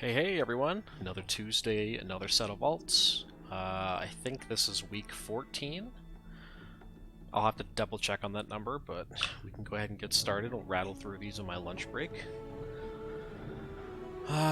Hey everyone, another Tuesday, another set of vaults. I think this is week 14. I'll have to double check on that number, but we can go ahead and get started. I'll rattle through these on my lunch break.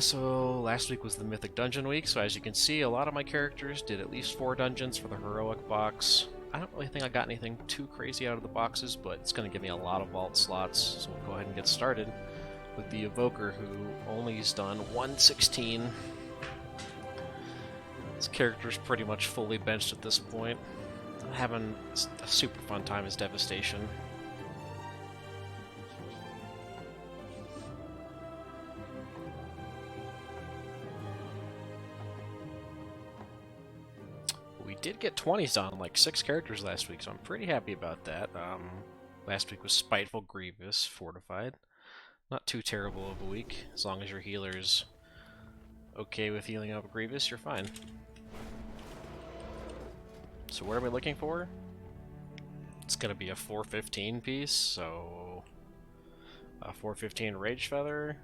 So last week was the Mythic Dungeon week, so as you can see, a lot of my characters did at least 4 dungeons for the Heroic box. I don't really think I got anything too crazy out of the boxes, but it's going to give me a lot of vault slots, so we'll go ahead and get started with the Evoker, who only's done 116. This character's pretty much fully benched at this point. I'm having a super fun time as Devastation. We did get 20s on like 6 characters last week, so I'm pretty happy about that. Last week was Spiteful Grievous, Fortified. Not too terrible of a week. As long as your healer's okay with healing up Grievous, you're fine. So what are we looking for? It's gonna be a 415 piece, so a 415 Rage Feather.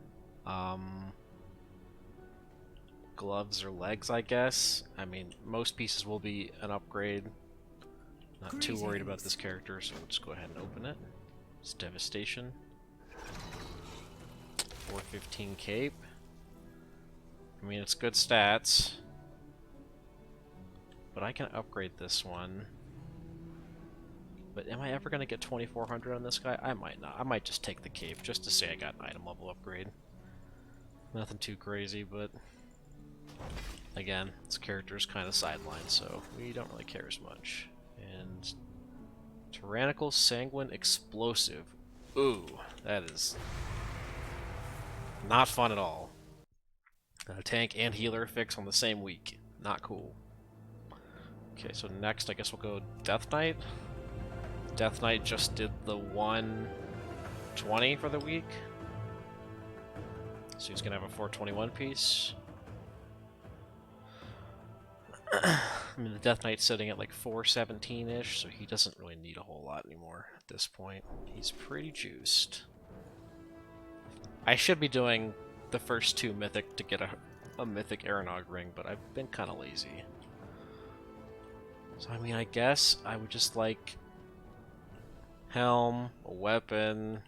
Gloves or legs, I guess. I mean, most pieces will be an upgrade. Not too worried about this character, so we'll just go ahead and open it. It's Devastation. 415 Cape. I mean, it's good stats. But I can upgrade this one. But am I ever going to get 2400 on this guy? I might not. I might just take the cape just to say I got an item level upgrade. Nothing too crazy, but again, this character is kind of sidelined, so we don't really care as much. And Tyrannical Sanguine Explosive. Ooh, that is not fun at all. Tank and healer fix on the same week. Not cool. Okay, so next I guess we'll go Death Knight. Death Knight just did the 120 for the week. So he's gonna have a 421 piece. I mean, the Death Knight's sitting at like 417-ish, so he doesn't really need a whole lot anymore at this point. He's pretty juiced. I should be doing the first 2 Mythic to get a Mythic Aeronog ring, but I've been kind of lazy. So, I mean, I guess I would just like Helm, a weapon,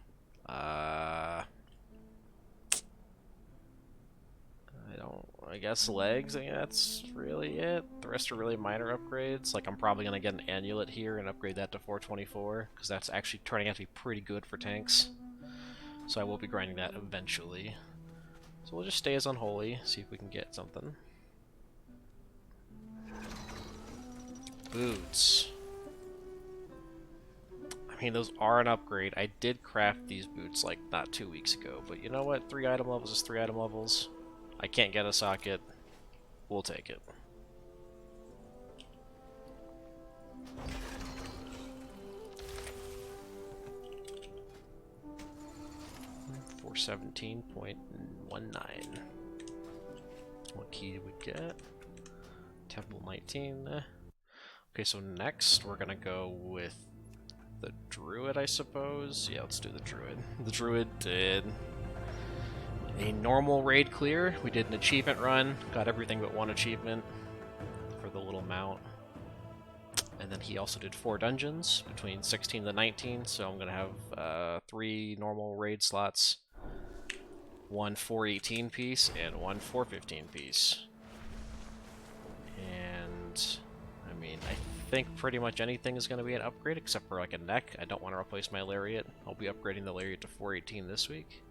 I guess legs. I mean, that's really it. The rest are really minor upgrades. Like, I'm probably going to get an Amulet here and upgrade that to 424, because that's actually turning out to be pretty good for tanks. So I will be grinding that eventually. So we'll just stay as Unholy, see if we can get something. Boots. I mean, those are an upgrade. I did craft these boots like not 2 weeks ago, but you know what? 3 item levels is 3 item levels. I can't get a socket. We'll take it. $417.19. What key did we get? Temple 19. Okay, so next we're gonna go with the Druid, I suppose. Yeah, let's do the Druid. The Druid did a normal raid clear. We did an achievement run, got everything but 1 achievement for the little mount. And then he also did 4 dungeons between 16 to 19, so I'm gonna have 3 normal raid slots, 1 418 piece, and 1 415 piece. And I mean, I think pretty much anything is going to be an upgrade except for like a neck. I don't want to replace my Lariat. I'll be upgrading the Lariat to 418 this week.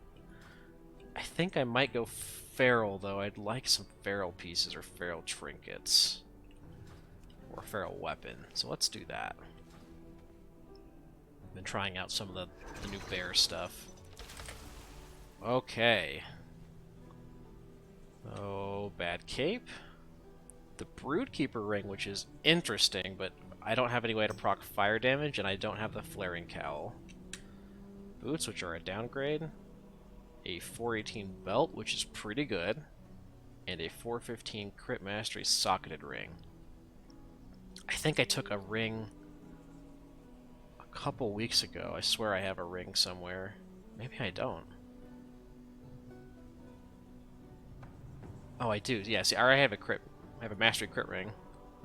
I think I might go Feral, though. I'd like some Feral pieces or Feral trinkets. Or a Feral weapon. So let's do that. I've been trying out some of the new bear stuff. Okay. Oh, bad cape. The Broodkeeper ring, which is interesting, but I don't have any way to proc fire damage, and I don't have the Flaring Cowl. Boots, which are a downgrade. A 418 belt, which is pretty good. And a 415 Crit Mastery socketed ring. I think I took a ring a couple weeks ago. I swear I have a ring somewhere. Maybe I don't. Oh, I do. Yeah, see, I already have a crit. I have a mastery crit ring.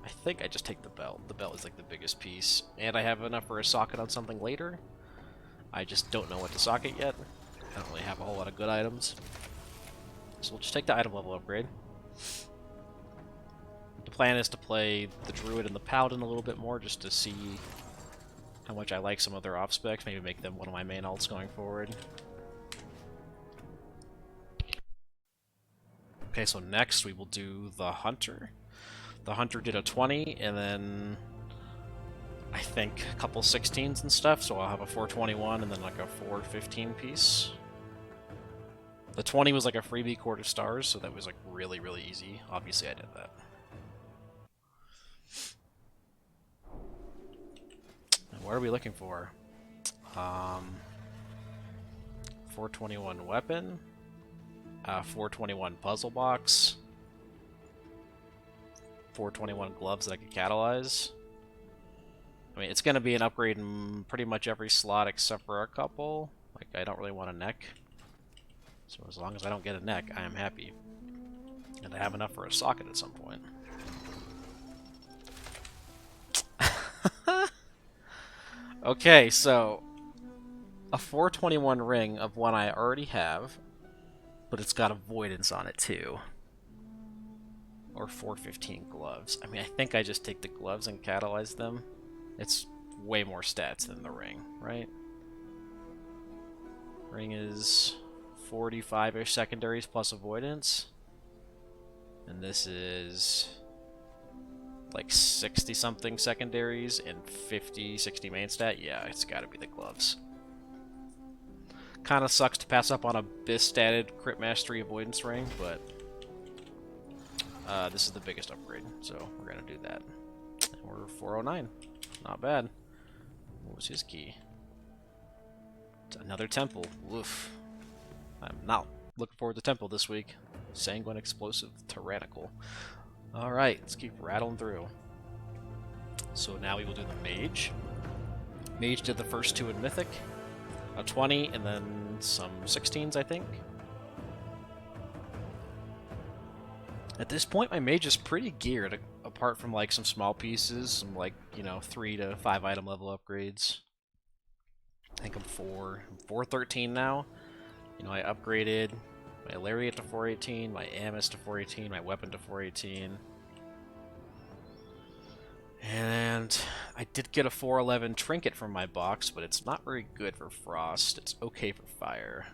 I think I just take the belt. The belt is like the biggest piece. And I have enough for a socket on something later. I just don't know what to socket yet. I don't really have a whole lot of good items. So we'll just take the item level upgrade. The plan is to play the Druid and the Paladin a little bit more just to see how much I like some of their off specs. Maybe make them one of my main alts going forward. Okay, so next we will do the Hunter. The Hunter did a 20, and then I think a couple 16s and stuff, so I'll have a 421 and then like a 415 piece. The 20 was like a freebie quarter stars, so that was like really, really easy. Obviously I did that. And what are we looking for? 421 weapon, 421 puzzle box, 421 gloves that I could catalyze. I mean, it's going to be an upgrade in pretty much every slot except for a couple. Like, I don't really want a neck. So as long as I don't get a neck, I am happy. And I have enough for a socket at some point. Okay, so a 421 ring of one I already have, but it's got avoidance on it too. Or 415 gloves. I mean, I think I just take the gloves and catalyze them. It's way more stats than the ring, right? Ring is 45-ish secondaries plus avoidance. And this is like 60-something secondaries and 50, 60 main stat. Yeah, it's gotta be the gloves. Kinda sucks to pass up on a bis-statted crit mastery avoidance ring, but this is the biggest upgrade, so we're gonna do that. And we're 409. Not bad. What was his key? It's another temple. Woof. I'm not looking forward to temple this week. Sanguine, explosive, tyrannical. Alright, let's keep rattling through. So now we will do the mage. Mage did the first two in Mythic. A 20 and then some 16s, I think. At this point, my mage is pretty geared, apart from like some small pieces, some like, you know, 3 to 5 item level upgrades. I think I'm 413 now. You know, I upgraded my Lariat to 418, my Amis to 418, my weapon to 418. And I did get a 411 trinket from my box, but it's not very good for frost. It's okay for fire.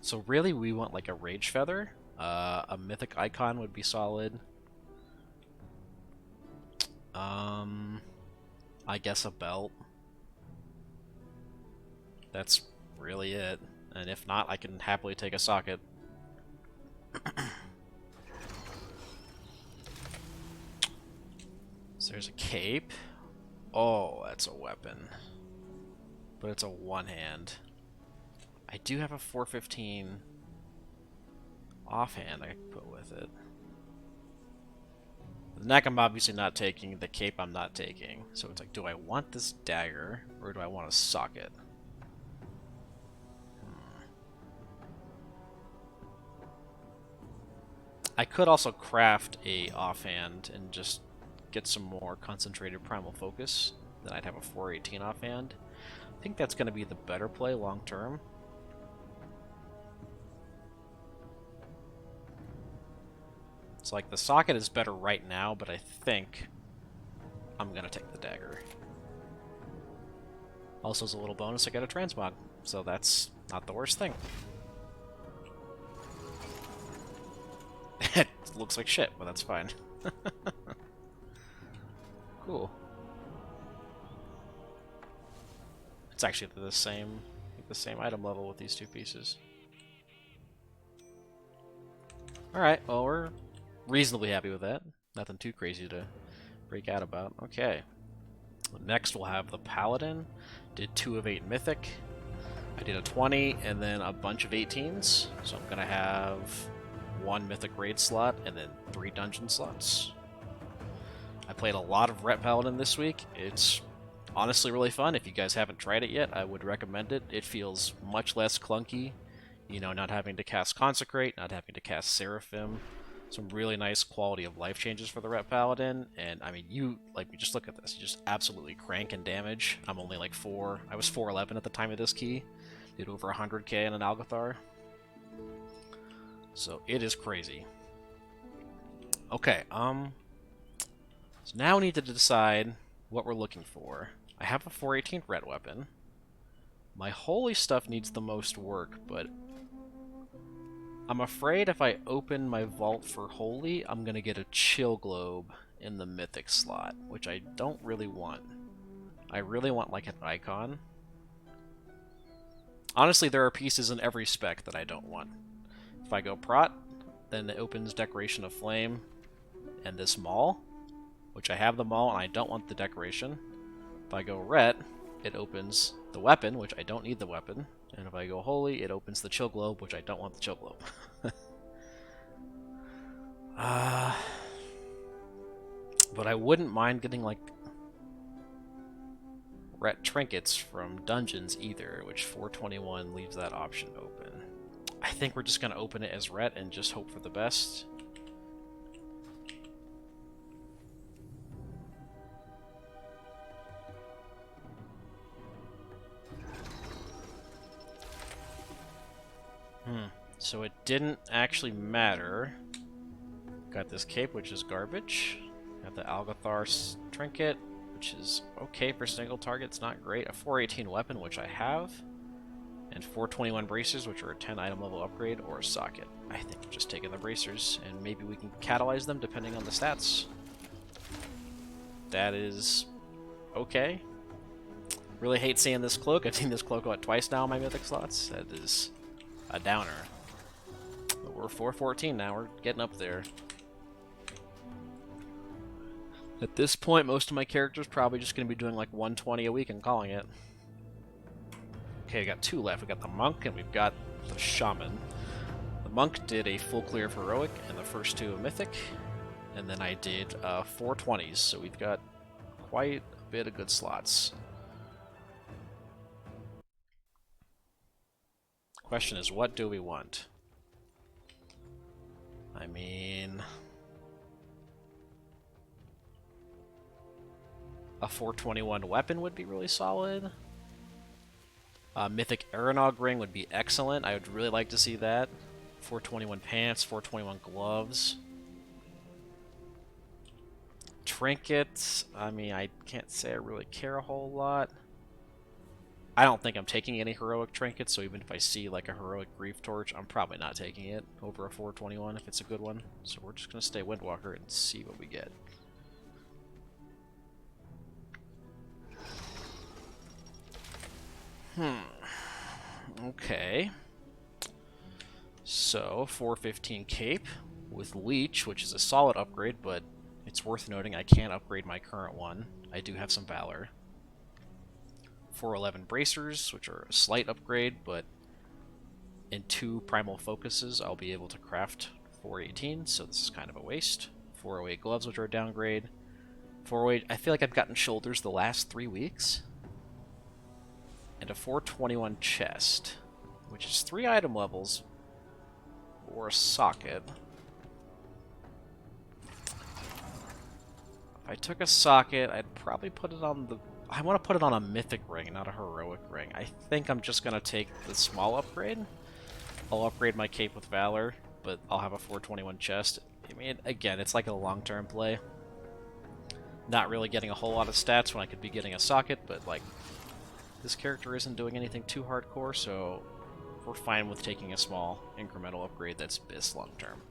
So really, we want like a Rage Feather. A mythic icon would be solid. I guess a belt. That's really it. And if not, I can happily take a socket. So there's a cape. Oh, that's a weapon. But it's a one-hand. I do have a 415 offhand I can put with it. The neck I'm obviously not taking, the cape I'm not taking. So it's like, do I want this dagger, or do I want a socket? I could also craft a offhand and just get some more concentrated primal focus. Then I'd have a 418 offhand. I think that's going to be the better play long term. It's like the socket is better right now, but I think I'm going to take the dagger. Also, as a little bonus, I get a transmog, so that's not the worst thing. It looks like shit, but that's fine. Cool. It's actually the same item level with these two pieces. Alright, well, we're reasonably happy with that. Nothing too crazy to break out about. Okay. Next we'll have the Paladin. Did 2 of 8 Mythic. I did a 20 and then a bunch of 18s. So I'm gonna have 1 Mythic raid slot and then 3 dungeon slots. I played a lot of Ret Paladin this week. It's honestly really fun. If you guys haven't tried it yet, I would recommend it. It feels much less clunky. You know, not having to cast Consecrate, not having to cast Seraphim. Some really nice quality of life changes for the Ret Paladin, and I mean, you just look at this, you just absolutely crank in damage. I'm only like 4, I was 411 at the time of this key, did over 100k in an Algathar, so it is crazy. Okay, so now we need to decide what we're looking for. I have a 418 red weapon. My holy stuff needs the most work, but I'm afraid if I open my vault for holy, I'm gonna get a chill globe in the mythic slot, which I don't really want. I really want like an icon. Honestly, there are pieces in every spec that I don't want. If I go prot, then it opens Decoration of Flame and this Maul, which I have the Maul and I don't want the decoration. If I go ret, it opens the weapon, which I don't need the weapon. And if I go holy, it opens the chill globe, which I don't want the chill globe. But I wouldn't mind getting like ret trinkets from dungeons either, which 421 leaves that option open. I think we're just going to open it as ret and just hope for the best. So it didn't actually matter. Got this cape, which is garbage. Got the Algathar trinket, which is okay for single target. It's not great. A 418 weapon, which I have. And 421 bracers, which are a 10 item level upgrade, or a socket. I think I'm just taking the bracers, and maybe we can catalyze them depending on the stats. That is okay. Really hate seeing this cloak. I've seen this cloak out twice now in my mythic slots. That is a downer. But we're 414 now. We're getting up there. At this point, most of my characters probably just going to be doing like 120 a week and calling it. Okay, we got 2 left. We got the monk and we've got the shaman. The monk did a full clear of heroic and the first 2 of mythic, and then I did 420s. So we've got quite a bit of good slots. Question is, what do we want? I mean, a 421 weapon would be really solid. Mythic Aranog ring would be excellent. I would really like to see that. 421 pants, 421 gloves. Trinkets, I mean, I can't say I really care a whole lot. I don't think I'm taking any heroic trinkets, so even if I see like a heroic grief torch, I'm probably not taking it over a 421 if it's a good one. So we're just going to stay Windwalker and see what we get. Okay. So, 415 cape with Leech, which is a solid upgrade, but it's worth noting I can't upgrade my current one. I do have some Valor. 411 bracers, which are a slight upgrade, but in 2 primal focuses I'll be able to craft 418, so this is kind of a waste. 408 gloves, which are a downgrade. 408, I feel like I've gotten shoulders the last 3 weeks. And a 421 chest, which is 3 item levels, or a socket. If I took a socket, I'd probably put it on the... I want to put it on a mythic ring, not a heroic ring. I think I'm just going to take the small upgrade. I'll upgrade my cape with Valor, but I'll have a 421 chest. I mean, again, it's like a long-term play. Not really getting a whole lot of stats when I could be getting a socket, but like... This character isn't doing anything too hardcore, so we're fine with taking a small incremental upgrade that's BIS long-term.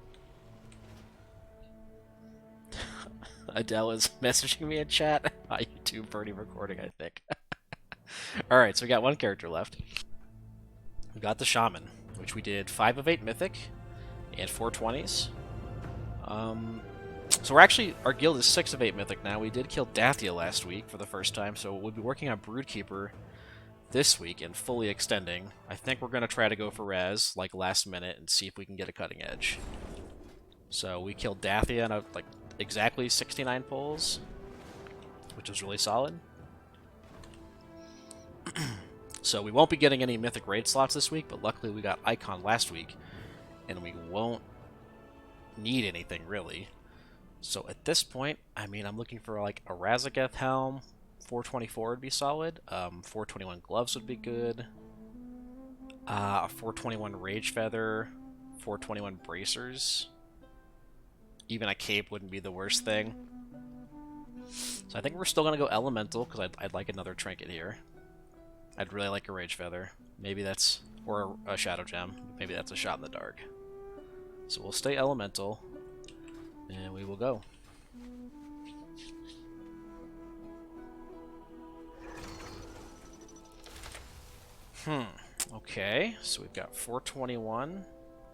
Adele is messaging me in chat. YouTube Birdie recording, I think. Alright, so we got 1 character left. We got the Shaman, which we did 5 of 8 Mythic and 420s. So we're actually, our guild is 6 of 8 Mythic now. We did kill Dathia last week for the first time, so we'll be working on Broodkeeper this week and fully extending. I think we're going to try to go for Raz, like last minute, and see if we can get a cutting edge. So we killed Dathia on like exactly 69 pulls, which was really solid. So we won't be getting any Mythic Raid slots this week, but luckily we got Icon last week, and we won't need anything, really. So at this point, I mean, I'm looking for like a Razageth Helm. 424 would be solid. 421 Gloves would be good. A 421 Rage Feather. 421 Bracers. Even a Cape wouldn't be the worst thing. So I think we're still going to go Elemental, because I'd like another Trinket here. I'd really like a Rage Feather. Maybe that's... or a Shadow Gem. Maybe that's a shot in the dark. So we'll stay Elemental. And we will go. Okay, so we've got 421.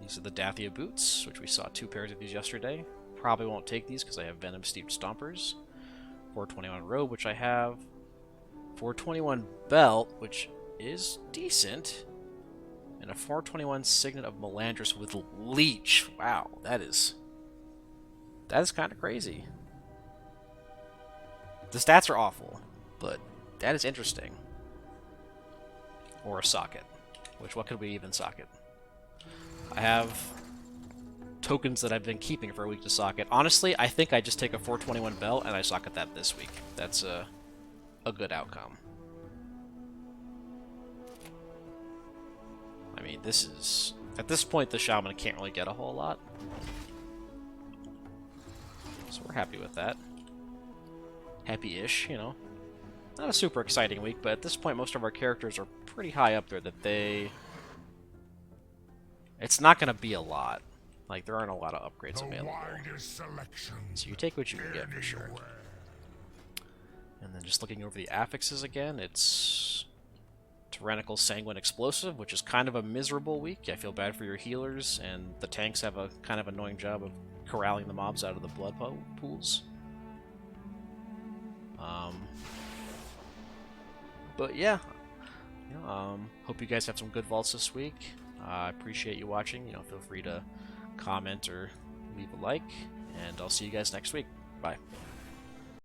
These are the Dathia boots, which we saw 2 pairs of these yesterday. Probably won't take these because I have Venom Steeped Stompers. 421 robe, which I have. 421 belt, which is decent. And a 421 Signet of Melandris with Leech. Wow, that is kind of crazy. The stats are awful, but that is interesting. Or a socket. Which, what could we even socket? I have tokens that I've been keeping for a week to socket. Honestly, I think I just take a 421 belt and I socket that this week. That's a good outcome. I mean, this is... at this point, the Shaman can't really get a whole lot. So we're happy with that. Happy-ish, you know. Not a super exciting week, but at this point, most of our characters are pretty high up there that they... it's not going to be a lot. Like, there aren't a lot of upgrades available. So you take what you can get, for sure. And then just looking over the affixes again, it's... Tyrannical Sanguine Explosive, which is kind of a miserable week. I feel bad for your healers, and the tanks have a kind of annoying job of corralling the mobs out of the blood pools. But yeah, hope you guys have some good vaults this week. I appreciate you watching. Feel free to comment or leave a like, and I'll see you guys next week. Bye.